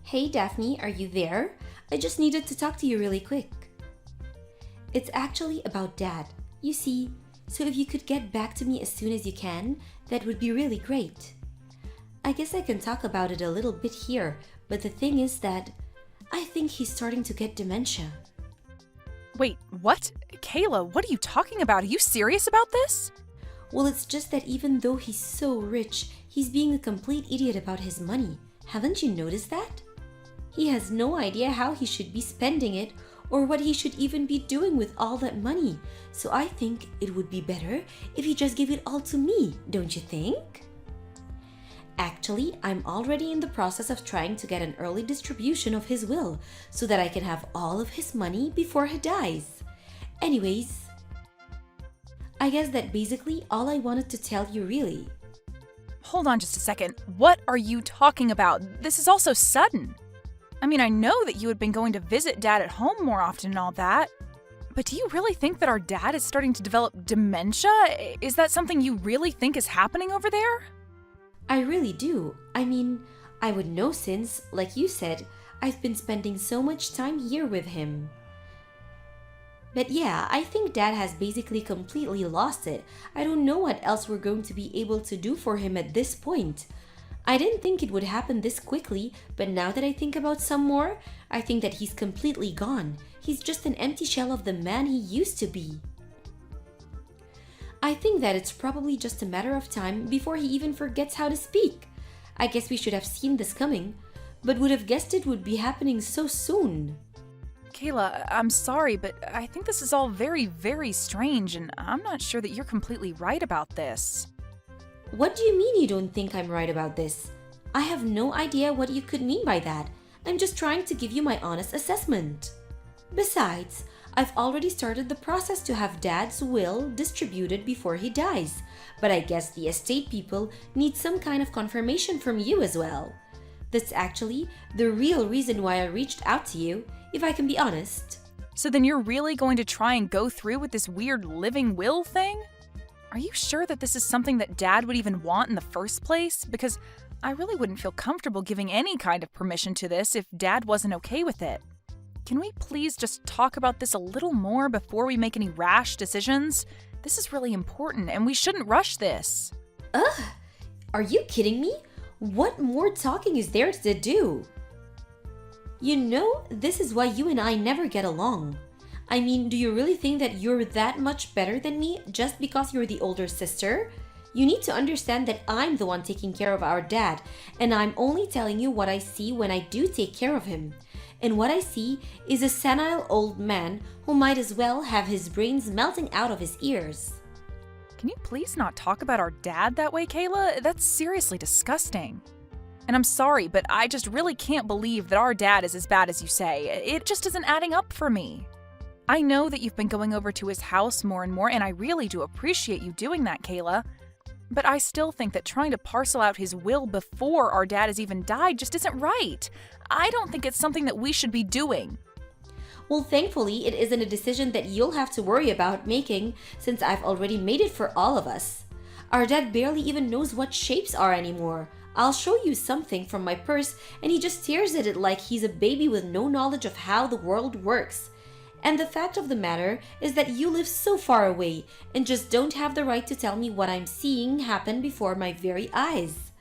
Hey Daphne, are you there? I just needed to talk to you really quick. It's actually about Dad. You see, so if you could get back to me as soon as you can, that would be really great. I guess I can talk about it a little bit here, but the thing is that I think he's starting to get dementia. Wait, what? Kayla, what are you talking about? Are you serious about this? Well, it's just that even though he's so rich, he's being a complete idiot about his money. Haven't you noticed that? He has no idea how he should be spending it or what he should even be doing with all that money. So I think it would be better if he just gave it all to me, don't you think? Actually, I'm already in the process of trying to get an early distribution of his will so that I can have all of his money before he dies. Anyways, I guess that basically all I wanted to tell you really. Hold on just a second. What are you talking about? This is all so sudden. I mean, I know that you had been going to visit Dad at home more often and all that, but do you really think that our dad is starting to develop dementia? Is that something you really think is happening over there? I really do. I mean, I would know since, like you said, I've been spending so much time here with him. But yeah, I think Dad has basically completely lost it. I don't know what else we're going to be able to do for him at this point. I didn't think it would happen this quickly, but now that I think about some more, I think that he's completely gone. He's just an empty shell of the man he used to be. I think that it's probably just a matter of time before he even forgets how to speak. I guess we should have seen this coming, but would have guessed it would be happening so soon. Kayla, I'm sorry, but I think this is all very, very strange, and I'm not sure that you're completely right about this. What do you mean you don't think I'm right about this? I have no idea what you could mean by that. I'm just trying to give you my honest assessment. Besides, I've already started the process to have Dad's will distributed before he dies, but I guess the estate people need some kind of confirmation from you as well. That's actually the real reason why I reached out to you, if I can be honest. So then you're really going to try and go through with this weird living will thing? Are you sure that this is something that Dad would even want in the first place? Because I really wouldn't feel comfortable giving any kind of permission to this if Dad wasn't okay with it. Can we please just talk about this a little more before we make any rash decisions? This is really important, and we shouldn't rush this. Ugh! Are you kidding me? What more talking is there to do? You know, this is why you and I never get along. I mean, do you really think that you're that much better than me just because you're the older sister? You need to understand that I'm the one taking care of our dad, and I'm only telling you what I see when I do take care of him. And what I see is a senile old man who might as well have his brains melting out of his ears. Can you please not talk about our dad that way, Kayla? That's seriously disgusting. And I'm sorry, but I just really can't believe that our dad is as bad as you say. It just isn't adding up for me. I know that you've been going over to his house more and more, and I really do appreciate you doing that, Kayla. But I still think that trying to parcel out his will before our dad has even died just isn't right. I don't think it's something that we should be doing. Well, thankfully, it isn't a decision that you'll have to worry about making since I've already made it for all of us. Our dad barely even knows what shapes are anymore. I'll show you something from my purse and he just stares at it like he's a baby with no knowledge of how the world works. And the fact of the matter is that you live so far away and just don't have the right to tell me what I'm seeing happen before my very eyes.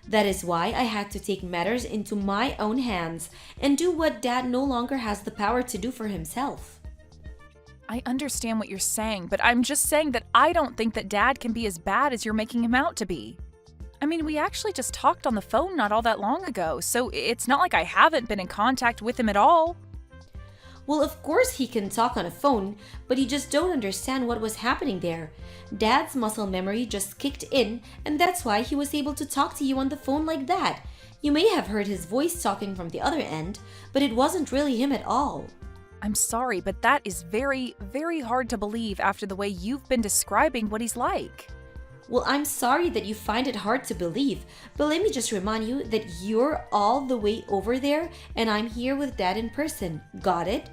That is why I had to take matters into my own hands and do what Dad no longer has the power to do for himself. I understand what you're saying, but I'm just saying that I don't think that Dad can be as bad as you're making him out to be. I mean, we actually just talked on the phone not all that long ago, so it's not like I haven't been in contact with him at all. Well, of course he can talk on a phone, but you just don't understand what was happening there. Dad's muscle memory just kicked in, and that's why he was able to talk to you on the phone like that. You may have heard his voice talking from the other end, but it wasn't really him at all. I'm sorry, but that is very, very hard to believe after the way you've been describing what he's like. Well, I'm sorry that you find it hard to believe, but let me just remind you that you're all the way over there and I'm here with Dad in person. Got it?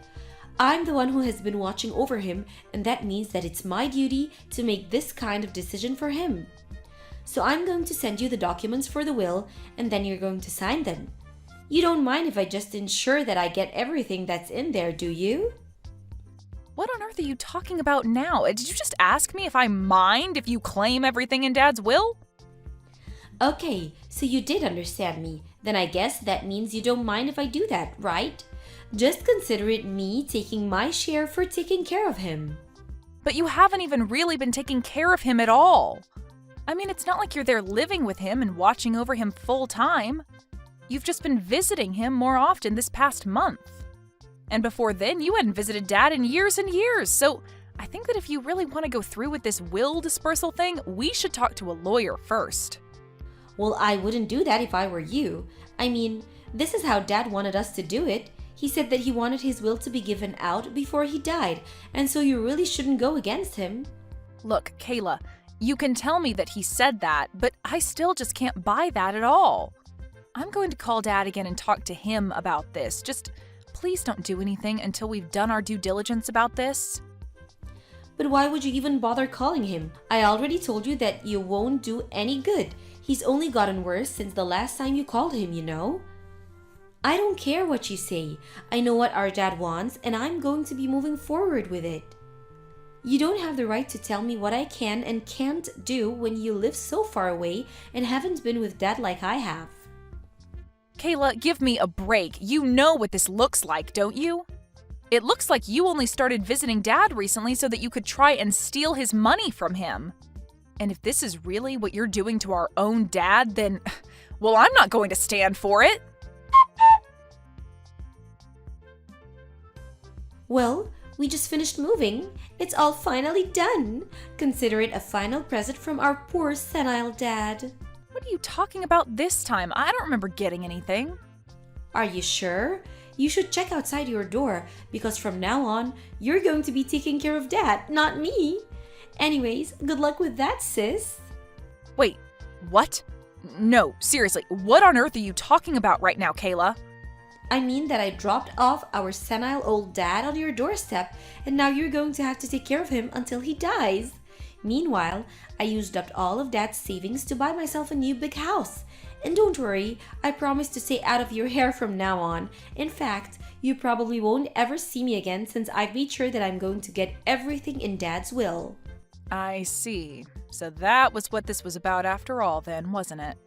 I'm the one who has been watching over him, and that means that it's my duty to make this kind of decision for him. So I'm going to send you the documents for the will, and then you're going to sign them. You don't mind if I just ensure that I get everything that's in there, do you? What on earth are you talking about now? Did you just ask me if I mind if you claim everything in Dad's will? Okay, so you did understand me. Then I guess that means you don't mind if I do that, right? Just consider it me taking my share for taking care of him. But you haven't even really been taking care of him at all. I mean, it's not like you're there living with him and watching over him full time. You've just been visiting him more often this past month. And before then, you hadn't visited Dad in years and years. So I think that if you really want to go through with this will dispersal thing, we should talk to a lawyer first. Well, I wouldn't do that if I were you. I mean, this is how Dad wanted us to do it. He said that he wanted his will to be given out before he died, and so you really shouldn't go against him. Look, Kayla, you can tell me that he said that, but I still just can't buy that at all. I'm going to call Dad again and talk to him about this. Just please don't do anything until we've done our due diligence about this. But why would you even bother calling him? I already told you that you won't do any good. He's only gotten worse since the last time you called him, you know? I don't care what you say. I know what our dad wants, and I'm going to be moving forward with it. You don't have the right to tell me what I can and can't do when you live so far away and haven't been with Dad like I have. Kayla, give me a break. You know what this looks like, don't you? It looks like you only started visiting Dad recently so that you could try and steal his money from him. And if this is really what you're doing to our own dad, then, well, I'm not going to stand for it. Well, we just finished moving. It's all finally done. Consider it a final present from our poor senile dad. What are you talking about this time? I don't remember getting anything. Are you sure? You should check outside your door, because from now on, you're going to be taking care of Dad, not me. Anyways, good luck with that, sis. Wait, what? No, seriously, what on earth are you talking about right now, Kayla? I mean that I dropped off our senile old dad on your doorstep, and now you're going to have to take care of him until he dies. Meanwhile, I used up all of Dad's savings to buy myself a new big house. And don't worry, I promise to stay out of your hair from now on. In fact, you probably won't ever see me again since I've made sure that I'm going to get everything in Dad's will. I see. So that was what this was about after all then, wasn't it?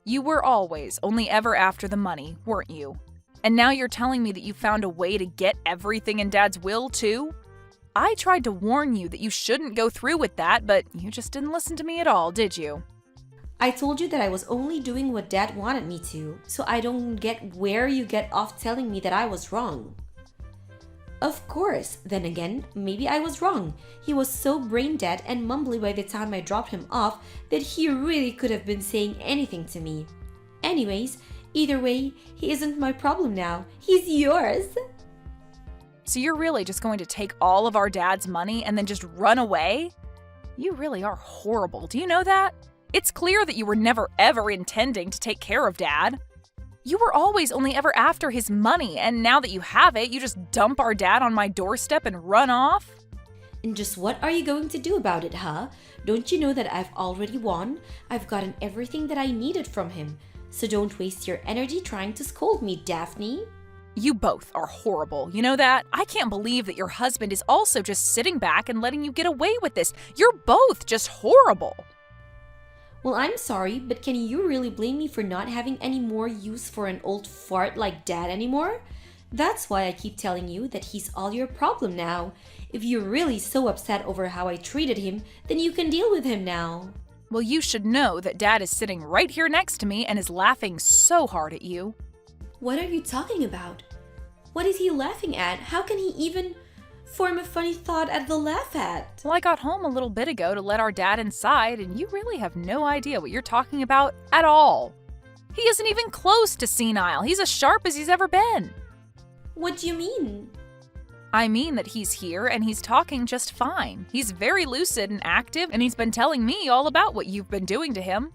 You were always only ever after the money, weren't you? And now you're telling me that you found a way to get everything in Dad's will, too? I tried to warn you that you shouldn't go through with that, but you just didn't listen to me at all, did you? I told you that I was only doing what Dad wanted me to, so I don't get where you get off telling me that I was wrong. Of course, then again, maybe I was wrong. He was so brain dead and mumbly by the time I dropped him off that he really could have been saying anything to me. Anyways, either way, he isn't my problem now. He's yours. So you're really just going to take all of our Dad's money and then just run away? You really are horrible. Do you know that? It's clear that you were never ever intending to take care of Dad. You were always only ever after his money, and now that you have it, you just dump our dad on my doorstep and run off? And just what are you going to do about it, huh? Don't you know that I've already won? I've gotten everything that I needed from him. So don't waste your energy trying to scold me, Daphne. You both are horrible, you know that? I can't believe that your husband is also just sitting back and letting you get away with this. You're both just horrible. Well, I'm sorry, but can you really blame me for not having any more use for an old fart like Dad anymore? That's why I keep telling you that he's all your problem now. If you're really so upset over how I treated him, then you can deal with him now. Well, you should know that Dad is sitting right here next to me and is laughing so hard at you. What are you talking about? What is he laughing at? How can he even form a funny thought at the laugh at? Well, I got home a little bit ago to let our dad inside, and you really have no idea what you're talking about at all. He isn't even close to senile. He's as sharp as he's ever been. What do you mean? I mean that he's here and he's talking just fine. He's very lucid and active, and he's been telling me all about what you've been doing to him.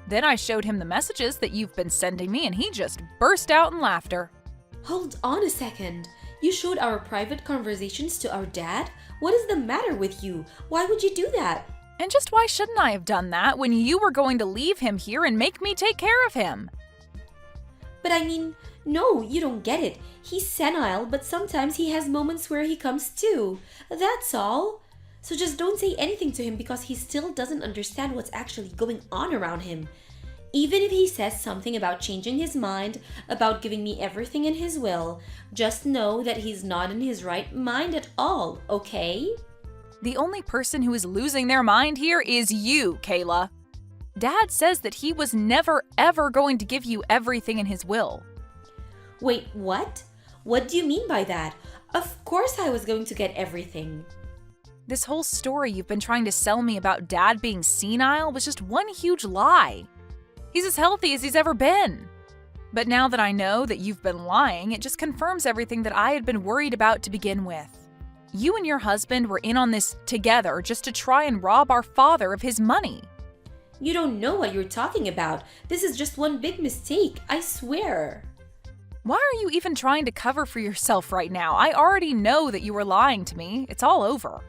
Then I showed him the messages that you've been sending me, and he just burst out in laughter. Hold on a second. You showed our private conversations to our dad? What is the matter with you? Why would you do that? And just why shouldn't I have done that when you were going to leave him here and make me take care of him? But I mean, no, you don't get it. He's senile, but sometimes he has moments where he comes to. That's all. So just don't say anything to him because he still doesn't understand what's actually going on around him. Even if he says something about changing his mind, about giving me everything in his will, just know that he's not in his right mind at all, okay? The only person who is losing their mind here is you, Kayla. Dad says that he was never ever going to give you everything in his will. Wait, what? What do you mean by that? Of course I was going to get everything. This whole story you've been trying to sell me about Dad being senile was just one huge lie. He's as healthy as he's ever been. But now that I know that you've been lying, it just confirms everything that I had been worried about to begin with. You and your husband were in on this together just to try and rob our father of his money. You don't know what you're talking about. This is just one big mistake, I swear. Why are you even trying to cover for yourself right now? I already know that you were lying to me. It's all over.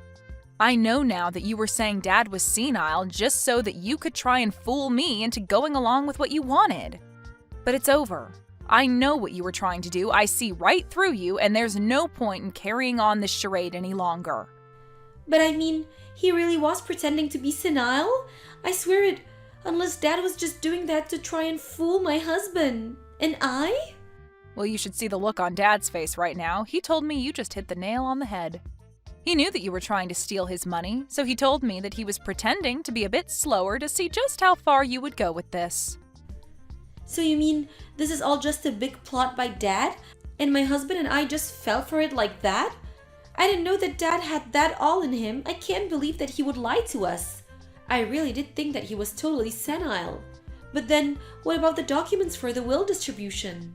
I know now that you were saying Dad was senile just so that you could try and fool me into going along with what you wanted. But it's over. I know what you were trying to do. I see right through you, and there's no point in carrying on this charade any longer. But I mean, he really was pretending to be senile? I swear it, unless Dad was just doing that to try and fool my husband. And I? Well, you should see the look on Dad's face right now. He told me you just hit the nail on the head. He knew that you were trying to steal his money, so he told me that he was pretending to be a bit slower to see just how far you would go with this. So you mean this is all just a big plot by Dad? And my husband and I just fell for it like that? I didn't know that Dad had that all in him. I can't believe that he would lie to us. I really did think that he was totally senile. But then, what about the documents for the will distribution?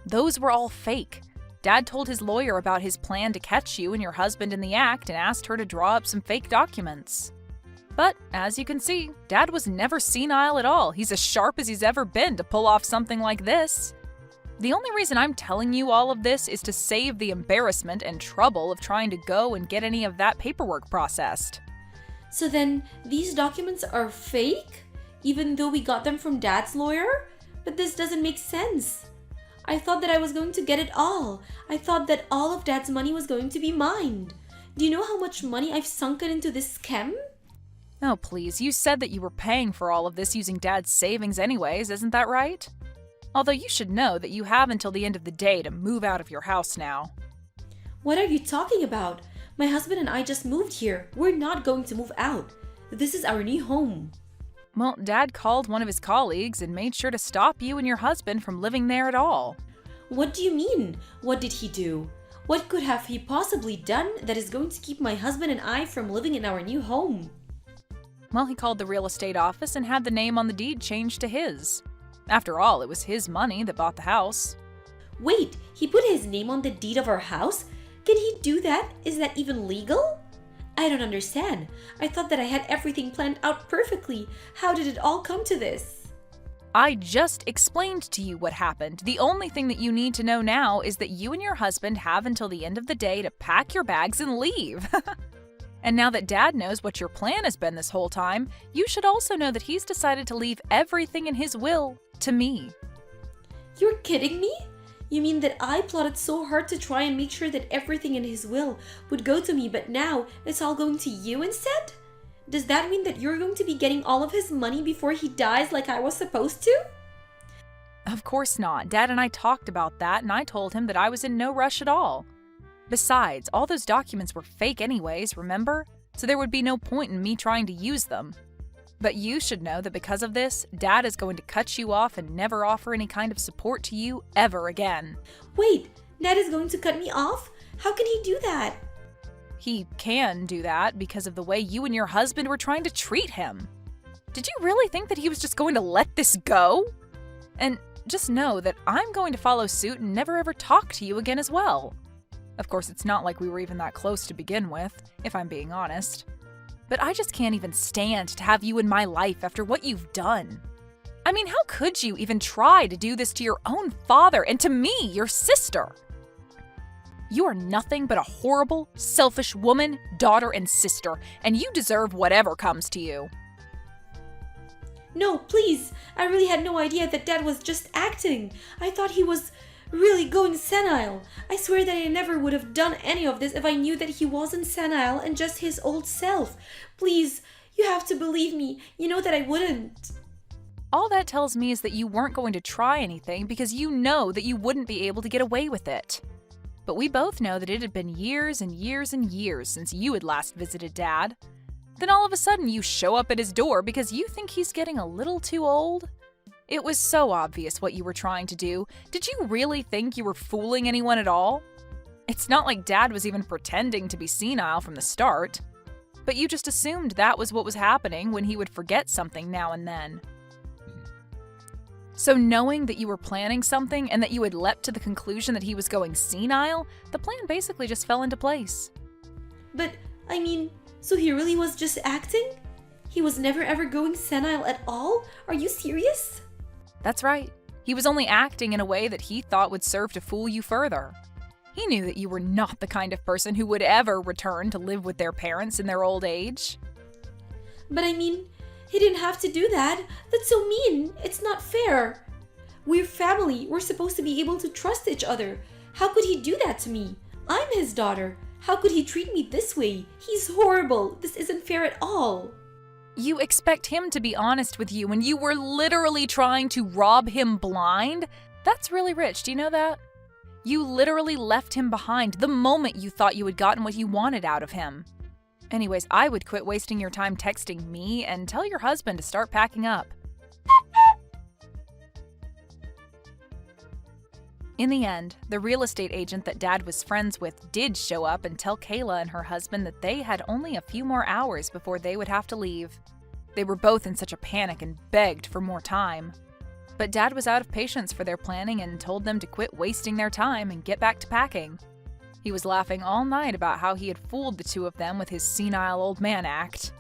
Those were all fake. Dad told his lawyer about his plan to catch you and your husband in the act and asked her to draw up some fake documents. But, as you can see, Dad was never senile at all. He's as sharp as he's ever been to pull off something like this. The only reason I'm telling you all of this is to save the embarrassment and trouble of trying to go and get any of that paperwork processed. So then, these documents are fake? Even though we got them from Dad's lawyer? But this doesn't make sense. I thought that I was going to get it all. I thought that all of Dad's money was going to be mine. Do you know how much money I've sunken into this scam? Oh, please, you said that you were paying for all of this using Dad's savings anyways, isn't that right? Although you should know that you have until the end of the day to move out of your house now. What are you talking about? My husband and I just moved here. We're not going to move out. This is our new home. Well, Dad called one of his colleagues and made sure to stop you and your husband from living there at all. What do you mean? What did he do? What could have he possibly done that is going to keep my husband and I from living in our new home? Well, he called the real estate office and had the name on the deed changed to his. After all, it was his money that bought the house. Wait, he put his name on the deed of our house? Can he do that? Is that even legal? I don't understand. I thought that I had everything planned out perfectly. How did it all come to this? I just explained to you what happened. The only thing that you need to know now is that you and your husband have until the end of the day to pack your bags and leave. And now that Dad knows what your plan has been this whole time, you should also know that he's decided to leave everything in his will to me. You're kidding me? You mean that I plotted so hard to try and make sure that everything in his will would go to me, but now it's all going to you instead? Does that mean that you're going to be getting all of his money before he dies like I was supposed to? Of course not. Dad and I talked about that, and I told him that I was in no rush at all. Besides, all those documents were fake anyways, remember? So there would be no point in me trying to use them. But you should know that because of this, Dad is going to cut you off and never offer any kind of support to you ever again. Wait, Dad is going to cut me off? How can he do that? He can do that because of the way you and your husband were trying to treat him. Did you really think that he was just going to let this go? And just know that I'm going to follow suit and never ever talk to you again as well. Of course, it's not like we were even that close to begin with, if I'm being honest. But I just can't even stand to have you in my life after what you've done. I mean, how could you even try to do this to your own father and to me, your sister? You are nothing but a horrible, selfish woman, daughter, and sister, and you deserve whatever comes to you. No, please. I really had no idea that Dad was just acting. I thought he was really going senile. I swear that I never would have done any of this if I knew that he wasn't senile and just his old self. Please, you have to believe me. You know that I wouldn't. All that tells me is that you weren't going to try anything because you know that you wouldn't be able to get away with it. But we both know that it had been years and years and years since you had last visited Dad. Then all of a sudden you show up at his door because you think he's getting a little too old? It was so obvious what you were trying to do. Did you really think you were fooling anyone at all? It's not like Dad was even pretending to be senile from the start. But you just assumed that was what was happening when he would forget something now and then. So knowing that you were planning something and that you had leapt to the conclusion that he was going senile, the plan basically just fell into place. But, I mean, so he really was just acting? He was never ever going senile at all? Are you serious? That's right. He was only acting in a way that he thought would serve to fool you further. He knew that you were not the kind of person who would ever return to live with their parents in their old age. But I mean, he didn't have to do that. That's so mean. It's not fair. We're family. We're supposed to be able to trust each other. How could he do that to me? I'm his daughter. How could he treat me this way? He's horrible. This isn't fair at all. You expect him to be honest with you when you were literally trying to rob him blind? That's really rich, do you know that? You literally left him behind the moment you thought you had gotten what you wanted out of him. Anyways, I would quit wasting your time texting me and tell your husband to start packing up. In the end, the real estate agent that Dad was friends with did show up and tell Kayla and her husband that they had only a few more hours before they would have to leave. They were both in such a panic and begged for more time. But Dad was out of patience for their planning and told them to quit wasting their time and get back to packing. He was laughing all night about how he had fooled the two of them with his senile old man act.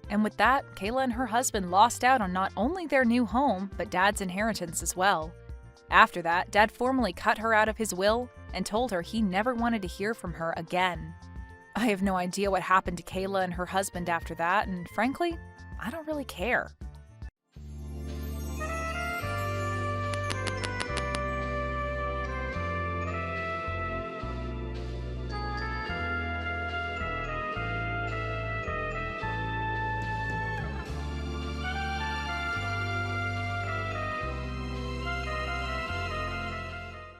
And with that, Kayla and her husband lost out on not only their new home, but Dad's inheritance as well. After that, Dad formally cut her out of his will and told her he never wanted to hear from her again. I have no idea what happened to Kayla and her husband after that, and frankly, I don't really care.